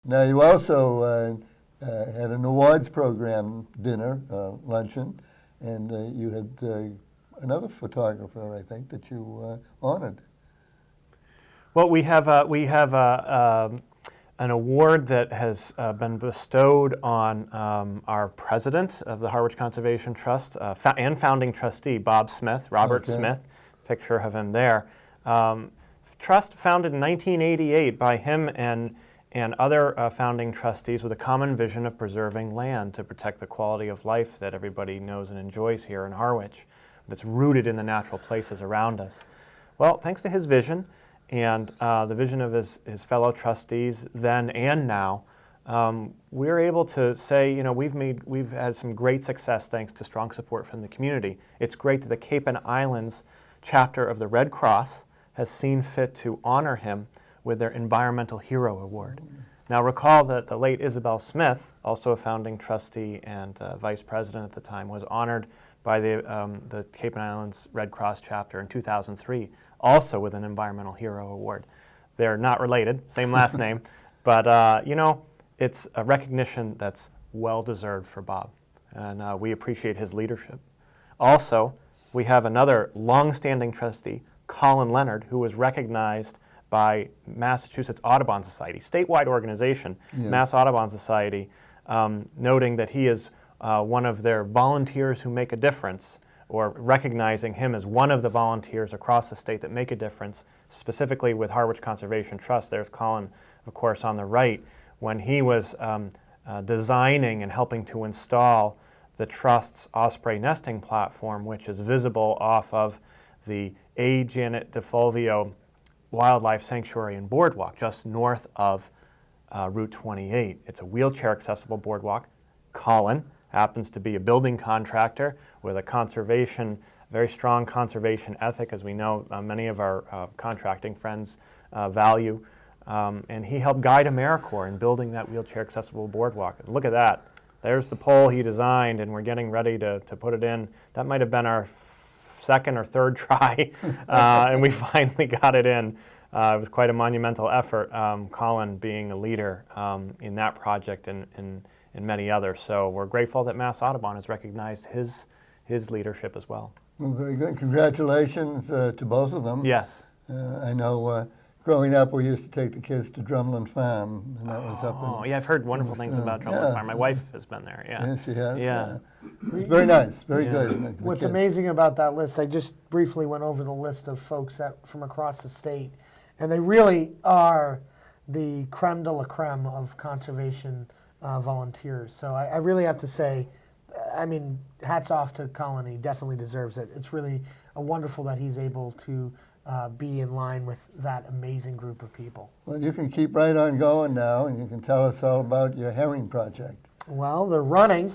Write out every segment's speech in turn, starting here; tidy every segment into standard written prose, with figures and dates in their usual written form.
Now, you also had an awards program dinner, luncheon, and you had another photographer, I think, that you honored. Well, we have an award that has been bestowed on our president of the Harwich Conservation Trust and founding trustee, Bob Smith, Robert Smith, picture of him there. Trust founded in 1988 by him and other founding trustees with a common vision of preserving land to protect the quality of life that everybody knows and enjoys here in Harwich, that's rooted in the natural places around us. Well, thanks to his vision and the vision of his fellow trustees then and now, we're able to say, you know, we've had some great success thanks to strong support from the community. It's great that the Cape and Islands chapter of the Red Cross has seen fit to honor him with their Environmental Hero Award. Now recall that the late Isabel Smith, also a founding trustee and vice president at the time, was honored by the Cape and Islands Red Cross chapter in 2003, also with an Environmental Hero Award. They're not related, same last name, but you know, it's a recognition that's well-deserved for Bob, and we appreciate his leadership. Also, we have another long-standing trustee, Colin Leonard, who was recognized by Massachusetts Audubon Society, statewide organization, Mass Audubon Society, noting that he is one of their volunteers who make a difference, or recognizing him as one of the volunteers across the state that make a difference, specifically with Harwich Conservation Trust. There's Colin, of course, on the right, when he was designing and helping to install the Trust's osprey nesting platform, which is visible off of the A. Janet DeFulvio Wildlife Sanctuary and Boardwalk, just north of Route 28. It's a wheelchair-accessible boardwalk. Colin happens to be a building contractor with a very strong conservation ethic, as we know many of our contracting friends value. And he helped guide AmeriCorps in building that wheelchair-accessible boardwalk. And look at that. There's the pole he designed, and we're getting ready to put it in. That might have been our second or third try, and we finally got it in. It was quite a monumental effort, Colin being a leader in that project and many others. So we're grateful that Mass Audubon has recognized his leadership as well. Well, very good. Congratulations to both of them. Yes. I know growing up we used to take the kids to Drumlin Farm, and that was up in... Oh, yeah, I've heard wonderful things about Drumlin Farm. My wife has been there, yeah. Yes, she has. Yeah. Very nice, very good. What's amazing about that list, I just briefly went over the list of folks that from across the state, and they really are the creme de la creme of conservation volunteers. So I really have to say, I mean, hats off to Colin. He definitely deserves it. It's really wonderful that he's able to be in line with that amazing group of people. Well, you can keep right on going now, and you can tell us all about your herring project. Well, they're running.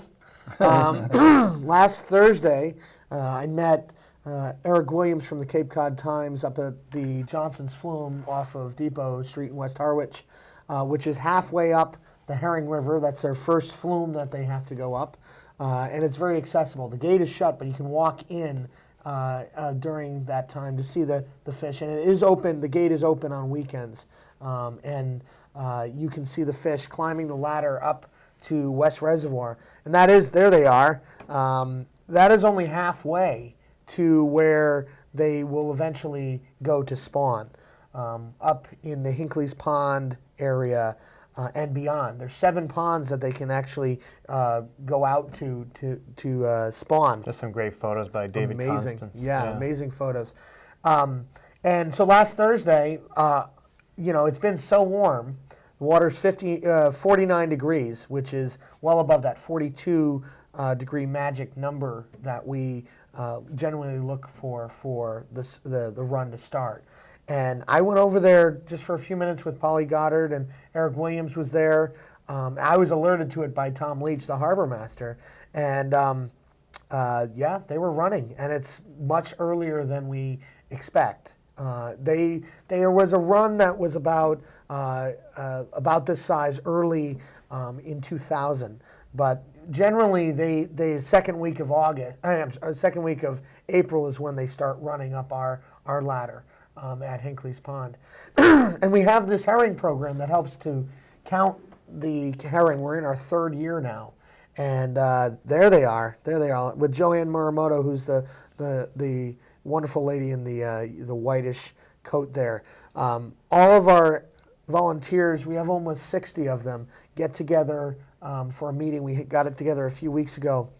Last Thursday, I met Eric Williams from the Cape Cod Times up at the Johnson's Flume off of Depot Street in West Harwich, which is halfway up the Herring River. That's their first flume that they have to go up, and it's very accessible. The gate is shut, but you can walk in during that time to see the fish, and it is open. The gate is open on weekends, and you can see the fish climbing the ladder up to West Reservoir, and that is, there they are. That is only halfway to where they will eventually go to spawn, up in the Hinckley's Pond area and beyond. There's 7 ponds that they can actually go out to spawn. Just some great photos by David Amazing, Constance. yeah, amazing photos. And so last Thursday, you know, it's been so warm. The water's 49 degrees, which is well above that 42 degree magic number that we generally look for the run to start. And I went over there just for a few minutes with Polly Goddard, and Eric Williams was there. I was alerted to it by Tom Leach, the harbor master. And yeah, they were running, and it's much earlier than we expect. There was a run that was about this size early in 2000, but generally the second week of second week of April is when they start running up our ladder at Hinckley's Pond. And we have this herring program that helps to count the herring. We're in our third year now, and there they are. There they are with Joanne Muramoto, who's the wonderful lady in the whitish coat there. All of our volunteers, we have almost 60 of them, get together for a meeting. We got it together a few weeks ago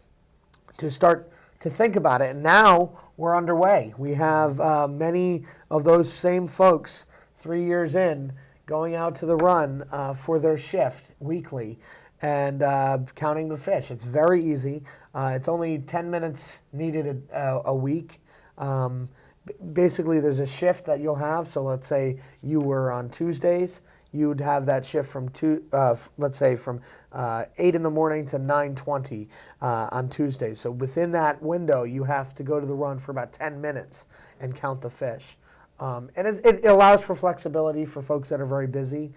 to start to think about it, and now we're underway. We have many of those same folks 3 years in going out to the run for their shift weekly and counting the fish. It's very easy. It's only 10 minutes needed a week. Basically, there's a shift that you'll have. So let's say you were on Tuesdays. You would have that shift from let's say from 8 in the morning to 9:20 on Tuesdays. So within that window, you have to go to the run for about 10 minutes and count the fish. And it allows for flexibility for folks that are very busy.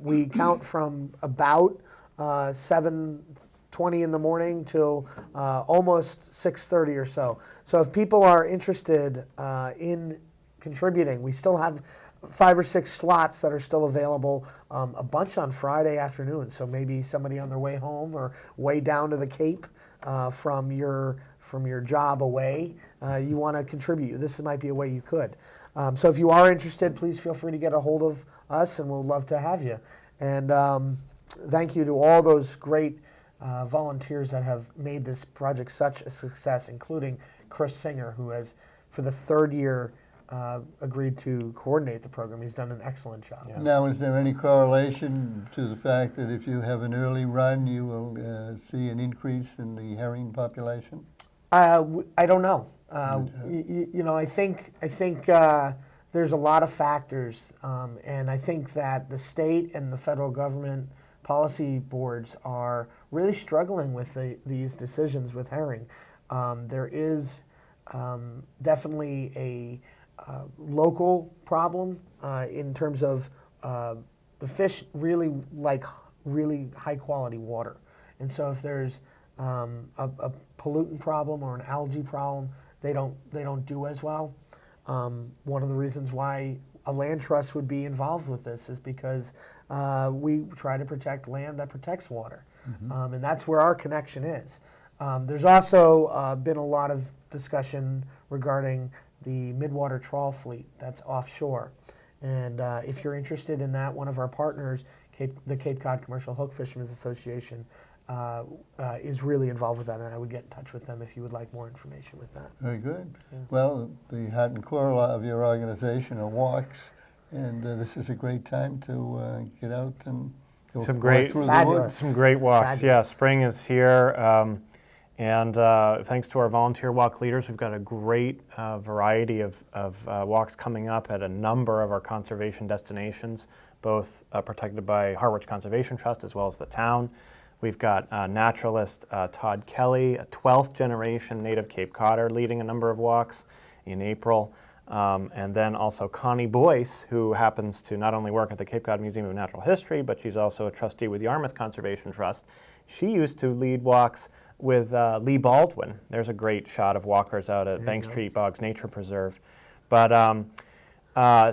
We count from about 7:20 in the morning till almost 6:30 or so. So if people are interested in contributing, we still have 5 or 6 slots that are still available, a bunch on Friday afternoon. So maybe somebody on their way home or way down to the Cape from your job away, you want to contribute. This might be a way you could. So if you are interested, please feel free to get a hold of us, and we'll love to have you. And thank you to all those great volunteers that have made this project such a success, including Chris Singer, who has, for the 3rd year, agreed to coordinate the program. He's done an excellent job. Yeah. Now, is there any correlation to the fact that if you have an early run, you will see an increase in the herring population? I don't know. I think there's a lot of factors, and I think that the state and the federal government policy boards are really struggling with these decisions with herring. There is definitely a local problem in terms of the fish really like really high quality water, and so if there's a pollutant problem or an algae problem, they don't do as well. One of the reasons why a land trust would be involved with this is because we try to protect land that protects water, and that's where our connection is. There's also been a lot of discussion regarding the midwater trawl fleet that's offshore, and if you're interested in that, one of our partners, the Cape Cod Commercial Hook Fishermen's Association, is really involved with that, and I would get in touch with them if you would like more information with that. Very good. Yeah. Well, the heart and core of your organization are walks, and this is a great time to get out and go Some walk great, through the fabulous. woods. some great walks. Fabulous. Yeah, spring is here, and thanks to our volunteer walk leaders, we've got a great variety of walks coming up at a number of our conservation destinations, both protected by Harwich Conservation Trust as well as the town. We've got naturalist Todd Kelly, a 12th generation native Cape Codder, leading a number of walks in April. And then also Connie Boyce, who happens to not only work at the Cape Cod Museum of Natural History, but she's also a trustee with the Yarmouth Conservation Trust. She used to lead walks with Lee Baldwin. There's a great shot of walkers out at Bank Street Boggs Nature Preserve. But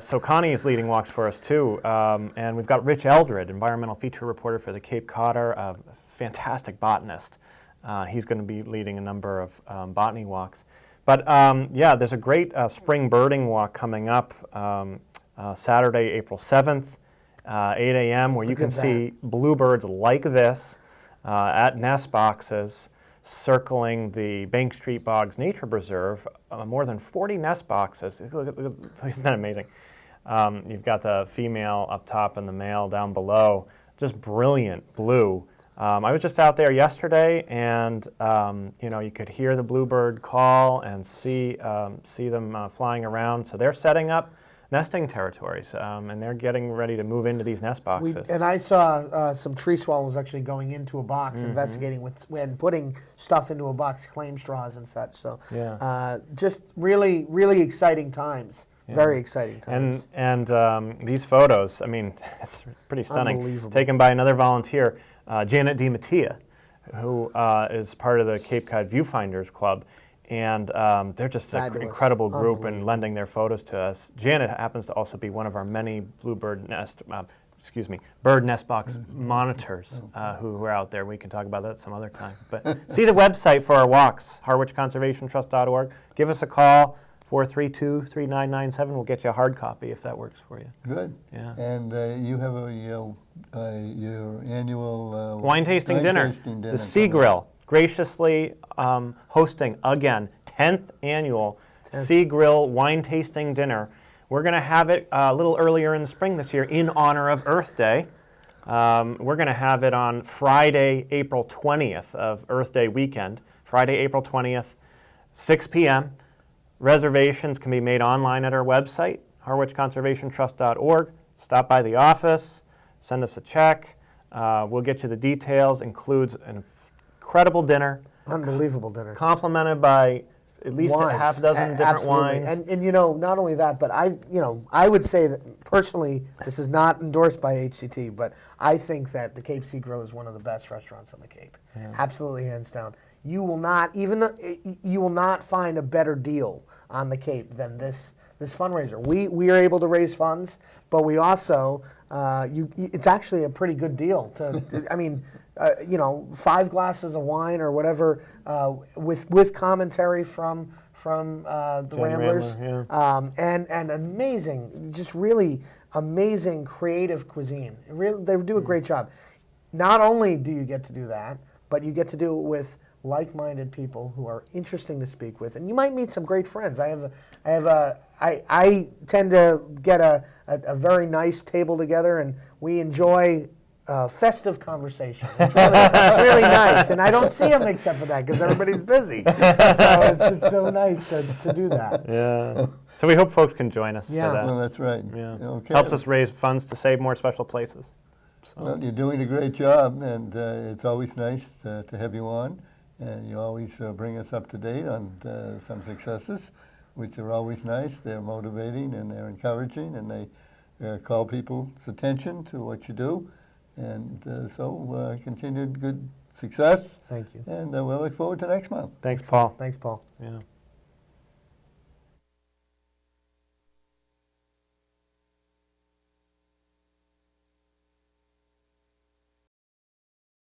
so Connie is leading walks for us too, and we've got Rich Eldred, environmental feature reporter for the Cape Codder, a fantastic botanist. He's going to be leading a number of botany walks. But yeah, there's a great spring birding walk coming up Saturday, April 7th, 8 a.m., where you can see bluebirds like this at nest boxes circling the Bank Street Boggs Nature Preserve, more than 40 nest boxes. Isn't that amazing? You've got the female up top and the male down below. Just brilliant blue. I was just out there yesterday, and you could hear the bluebird call and see them flying around. So they're setting up nesting territories, and they're getting ready to move into these nest boxes. And I saw some tree swallows actually going into a box, investigating and putting stuff into a box, claim straws and such. So Yeah. just really, really exciting times. Yeah. Very exciting times. And these photos, I mean, it's pretty stunning. Unbelievable. Taken by another volunteer, Janet DiMattia, who is part of the Cape Cod Viewfinders Club. And they're just an incredible group and lending their photos to us. Janet happens to also be one of our many bluebird nest bird nest box monitors who are out there. We can talk about that some other time. But see the website for our walks, harwichconservationtrust.org. Give us a call, 432-3997. We'll get you a hard copy if that works for you. Good. Yeah. And you have your annual wine tasting dinner. The Sea Grill, graciously hosting, again, 10th annual Sea Grill wine tasting dinner. We're going to have it a little earlier in the spring this year in honor of Earth Day. We're going to have it on Friday, April 20th of Earth Day weekend. Friday, April 20th, 6 p.m. Reservations can be made online at our website, harwichconservationtrust.org. Stop by the office, send us a check. We'll get you the details. Includes an incredible dinner. Unbelievable dinner. Complimented by at least Wines. a half dozen different Absolutely. wines. And not only that, but I would say that personally, this is not endorsed by HCT, but I think that the Cape Sea Grill is one of the best restaurants on the Cape. Yeah. Absolutely, hands down. You will not find a better deal on the Cape than this fundraiser. We are able to raise funds, but we also it's actually a pretty good deal. I mean, 5 glasses of wine or whatever with commentary from the Ramblers, and amazing, just really amazing creative cuisine. They do a great job. Not only do you get to do that, but you get to do it with like-minded people who are interesting to speak with, and you might meet some great friends. I tend to get a very nice table together, and we enjoy festive conversation. It's really nice, and I don't see them except for that because everybody's busy. So it's so nice to do that. Yeah. So we hope folks can join us for that. Well, that's right. Yeah. Okay. Helps us raise funds to save more special places. So. Well, you're doing a great job, and it's always nice to have you on. And you always bring us up to date on some successes, which are always nice. They're motivating and they're encouraging, and they call people's attention to what you do. And so continued good success. Thank you. And we'll look forward to next month. Thanks, Paul. Thanks, Paul. Yeah.